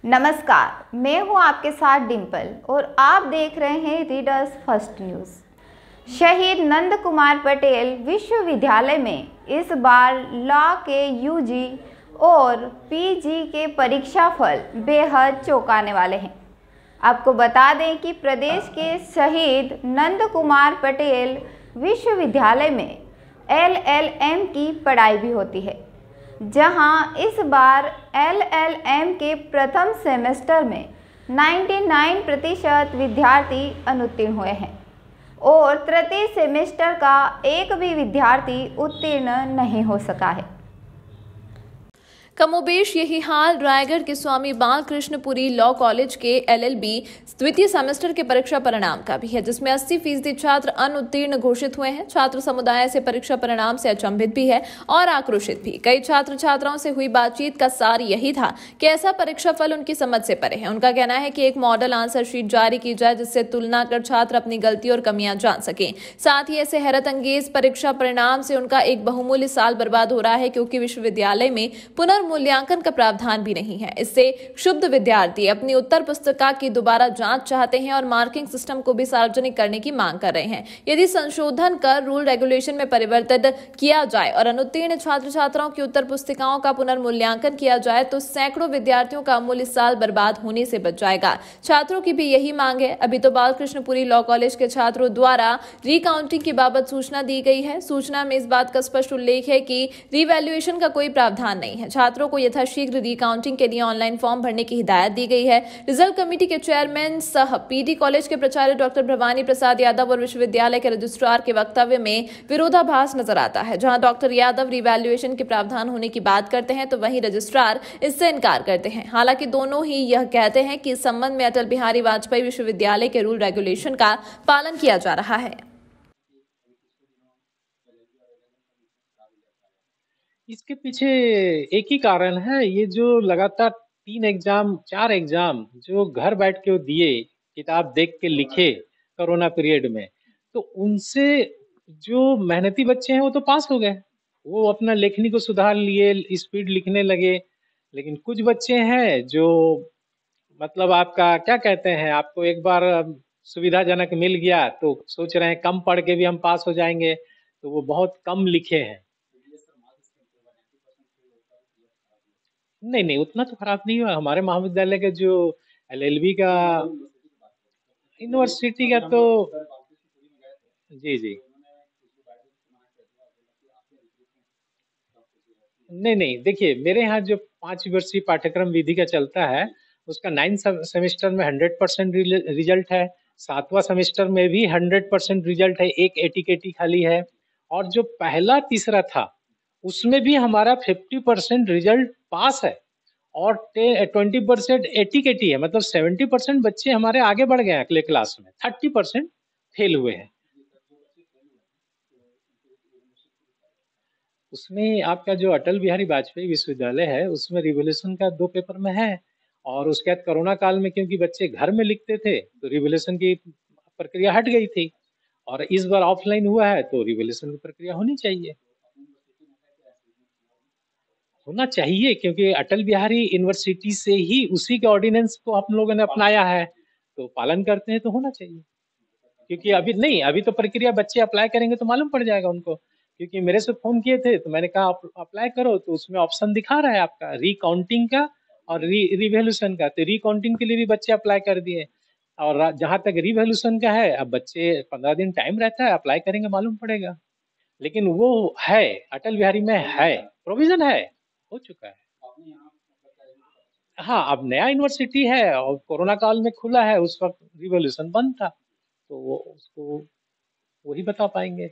नमस्कार, मैं हूं आपके साथ डिम्पल और आप देख रहे हैं रीडर्स फर्स्ट न्यूज़। शहीद नंद कुमार पटेल विश्वविद्यालय में इस बार लॉ के यूजी और पीजी के परीक्षा फल बेहद चौंकाने वाले हैं। आपको बता दें कि प्रदेश के शहीद नंद कुमार पटेल विश्वविद्यालय में LLM की पढ़ाई भी होती है, जहां इस बार LLM के प्रथम सेमेस्टर में 99% विद्यार्थी अनुत्तीर्ण हुए हैं और तृतीय सेमेस्टर का एक भी विद्यार्थी उत्तीर्ण नहीं हो सका है। कमोबेश यही हाल रायगढ़ के स्वामी बालकृष्णपुरी लॉ कॉलेज के LLB द्वितीय सेमेस्टर के परीक्षा परिणाम का भी है, जिसमें 80% छात्र अनुत्तीर्ण घोषित हुए हैं। छात्र समुदाय से परीक्षा परिणाम से अचंभित भी है और आक्रोशित भी। कई छात्र छात्राओं से हुई बातचीत का सार यही था कि ऐसा परीक्षा फल उनकी समझ से परे है। उनका कहना है कि एक मॉडल आंसर शीट जारी की जाए, जिससे तुलना कर छात्र अपनी गलती और कमियां जान सकें। साथ ही ऐसे हैरत अंगेज परीक्षा परिणाम से उनका एक बहुमूल्य साल बर्बाद हो रहा है, क्योंकि विश्वविद्यालय में पुनर्मूल्यांकन का प्रावधान भी नहीं है। इससे क्षुब्ध विद्यार्थी अपनी उत्तर पुस्तिका की दोबारा जांच चाहते हैं और मार्किंग सिस्टम को भी सार्वजनिक करने की मांग कर रहे हैं। यदि संशोधन कर रूल रेगुलेशन में परिवर्तित किया जाए और अनुत्तीर्ण छात्र छात्राओं की उत्तर पुस्तिकाओं का पुनर्मूल्यांकन किया जाए तो सैकड़ों विद्यार्थियों का अमूल्य साल बर्बाद होने से बच जाएगा। छात्रों की भी यही मांग है। अभी तो बालकृष्णपुरी लॉ कॉलेज के छात्रों द्वारा रिकाउंटिंग की बाबत सूचना दी गई है। सूचना में इस बात का स्पष्ट उल्लेख है कि रिवैल्यूएशन का कोई प्रावधान नहीं है। छात्रों को यथाशीघ्र रिकाउंटिंग के लिए ऑनलाइन फॉर्म भरने की हिदायत दी गई है। रिजल्ट कमेटी के चेयरमैन सह पीडी कॉलेज के प्राचार्य डॉक्टर भवानी प्रसाद यादव और विश्वविद्यालय के रजिस्ट्रार के वक्तव्य में विरोधाभास नजर आता है। जहां डॉक्टर यादव रिवैल्यूएशन के प्रावधान होने की बात करते हैं तो वहीं रजिस्ट्रार इससे इनकार करते हैं। हालांकि दोनों ही यह कहते हैं कि इस संबंध में अटल बिहारी वाजपेयी विश्वविद्यालय के रूल रेगुलेशन का पालन किया जा रहा है। इसके पीछे एक ही कारण है, ये जो लगातार 4 एग्जाम जो घर बैठ के वो दिए, किताब देख के लिखे कोरोना पीरियड में, तो उनसे जो मेहनती बच्चे हैं वो तो पास हो गए। वो अपना लेखनी को सुधार लिए, स्पीड लिखने लगे। लेकिन कुछ बच्चे हैं जो मतलब आपका क्या कहते हैं, आपको एक बार सुविधाजनक मिल गया तो सोच रहे हैं कम पढ़ के भी हम पास हो जाएंगे, तो वो बहुत कम लिखे हैं। नहीं, उतना तो खराब नहीं हुआ। हमारे महाविद्यालय के जो LLB का यूनिवर्सिटी का तो जी। नहीं, देखिए मेरे यहाँ जो 5 वर्षीय पाठ्यक्रम विधि का चलता है, उसका 9 सेमेस्टर में 100% रिजल्ट है। 7वां सेमेस्टर में भी 100% रिजल्ट है। एक एटीकेटी खाली है। और जो पहला तीसरा था, उसमें भी हमारा 50% रिजल्ट पास है और 20% एटीकेटी है। मतलब 70% बच्चे हमारे आगे बढ़ गए हैं अगले क्लास में, 30% फेल हुए हैं। उसमें आपका जो अटल बिहारी वाजपेयी विश्वविद्यालय है, उसमें रिवोल्यूशन का 2 पेपर में है। और उसके बाद कोरोना काल में क्योंकि बच्चे घर में लिखते थे, तो रिवोल्यूशन की प्रक्रिया हट गई थी। और इस बार ऑफलाइन हुआ है तो रिवोल्यूशन की प्रक्रिया होनी चाहिए। होना चाहिए क्योंकि अटल बिहारी यूनिवर्सिटी से ही उसी के ऑर्डिनेंस को हम लोगों ने अपनाया है, तो पालन करते हैं तो होना चाहिए। क्योंकि अभी तो प्रक्रिया बच्चे अप्लाई करेंगे तो मालूम पड़ जाएगा उनको। क्योंकि मेरे से फोन किए थे तो मैंने कहा आप अप्लाई करो, तो उसमें ऑप्शन दिखा रहा है आपका रिकाउंटिंग का और रिवैल्यूएशन का। तो रिकाउंटिंग के लिए भी बच्चे अप्लाई कर दिए। और जहां तक रिवैल्यूएशन का है, अब बच्चे 15 दिन टाइम रहता है, अप्लाई करेंगे मालूम पड़ेगा। लेकिन वो है, अटल बिहारी में है, प्रोविजन है, हो चुका है। हाँ, अब नया यूनिवर्सिटी है और कोरोना काल में खुला है, उस वक्त रिवॉल्यूशन बंद था, तो वो उसको वही बता पाएंगे।